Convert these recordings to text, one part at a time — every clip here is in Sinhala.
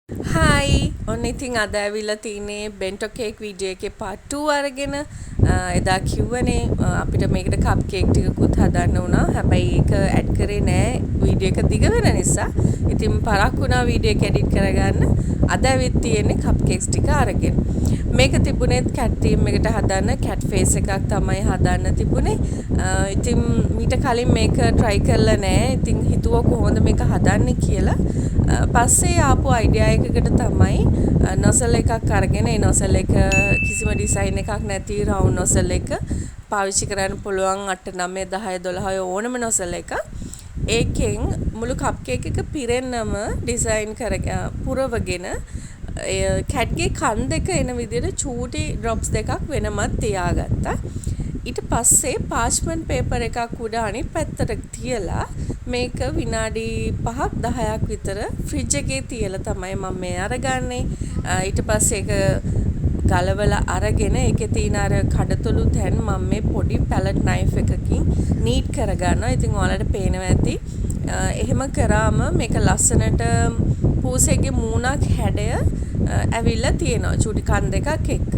හයි ඔන්න ඉතින් අද ඇවිල්ලා තින්නේ බෙන්ටෝ කේක් වීඩියෝ එකේ part 2 අරගෙන එදා කිව්වනේ අපිට මේකට කප් කේක් ටිකකුත් හදන්න වුණා. හැබැයි ඒක ඇඩ් කරේ නෑ වීඩියෝ එක දිග වෙන නිසා. ඉතින් පරක් වුණා වීඩියෝ එක එඩිට් කරගන්න. අද ඇවිත් තියෙන්නේ කප් කේක්ස් ටික අරගෙන. මේක තිබුණෙත් කැට් තීම් එකට හදන්න කැට් ෆේස් එකක් තමයි හදන්න තිබුණේ. ඉතින් මීට කලින් මේක try කරලා නෑ. ඉතින් හිතුවා කොහොමද මේක හදන්නේ කියලා. පස්සේ ආපු අයිඩියා එකකට තමයි නොසල් එකක් අරගෙන ඒ නොසල් එක කිසිම ඩිසයින් එකක් නැති රවුන්ඩ් නොසල් එක පාවිච්චි කරන්න පුළුවන් 8 9 10 12 ඕනම නොසල් එක ඒකෙන් මුළු කප් කේක් එක පිරෙන්නම ඩිසයින් කරගෙන පුරවගෙන කැට්ගේ කන් දෙක එන විදිහට චූටි ඩ්‍රොප්ස් දෙකක් වෙනමත් තියාගත්තා. ඊට පස්සේ පාර්ච්මන්ට් පේපර් එකක් උඩ අනිත් පැත්තට තියලා මේක විනාඩි 5ක් 10ක් විතර ෆ්‍රිජ් එකේ තියලා තමයි මම මේ අරගන්නේ. ඊට පස්සේ ඒක ගලවලා අරගෙන ඒකේ තියෙන අර කඩතොළු තැන් මම මේ පොඩි පැලට් නයිෆ් එකකින් නීට් කරගන්නවා. ඉතින් ඔයාලට පේනවා ඇති. එහෙම කරාම මේක ලස්සනට පූසෙගේ මූණක් හැඩය ඇවිල්ලා තියෙනවා චූටි කන් දෙකක් එක්ක.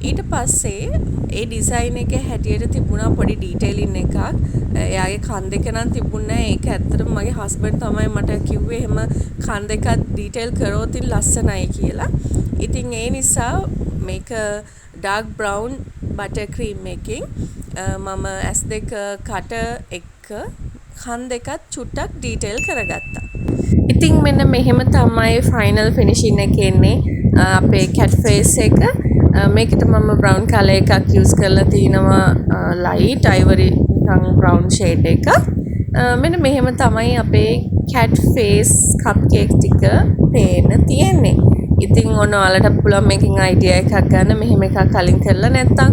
ඊට පස්සේ ඒ ඩිසයින් එකේ හැටියට තිබුණා පොඩි ඩීටේලින් එකක්. එයාගේ කන් දෙක නම් තිබුණේ නැහැ. ඒක ඇත්තටම මගේ හස්බන්ඩ් තමයි මට කිව්වේ එහෙම කන් දෙකක් ඩීටේල් කරොත් ලස්සනයි කියලා. ඉතින් ඒ නිසා මේක ඩාර්ක් බ්‍රවුන් බටර් ක්‍රීම් එකකින් මම S2 කට එක්ක කන් දෙකත් චුට්ටක් ඩීටේල් කරගත්තා. ඉතින් මෙන්න මෙහෙම තමයි ෆයිනල් ෆිනිෂින් එක එන්නේ අපේ කැට් ෆේස් එක. මේකට මම බ්‍රවුන් කලර් එකක් යූස් කරලා තිනවා ලයිට් අයිවරි නිකන් බ්‍රවුන් ෂේඩ් එක. මෙන්න මෙහෙම තමයි අපේ කැට් ෆේස් කප් කේක් ටික පේන්න තියෙන්නේ. ඉතින් ඔන්න ඔයාලට පුළුවන් මේකෙන් අයිඩියා එකක් ගන්න මෙහෙම එකක් කලින් කරලා නැත්තම්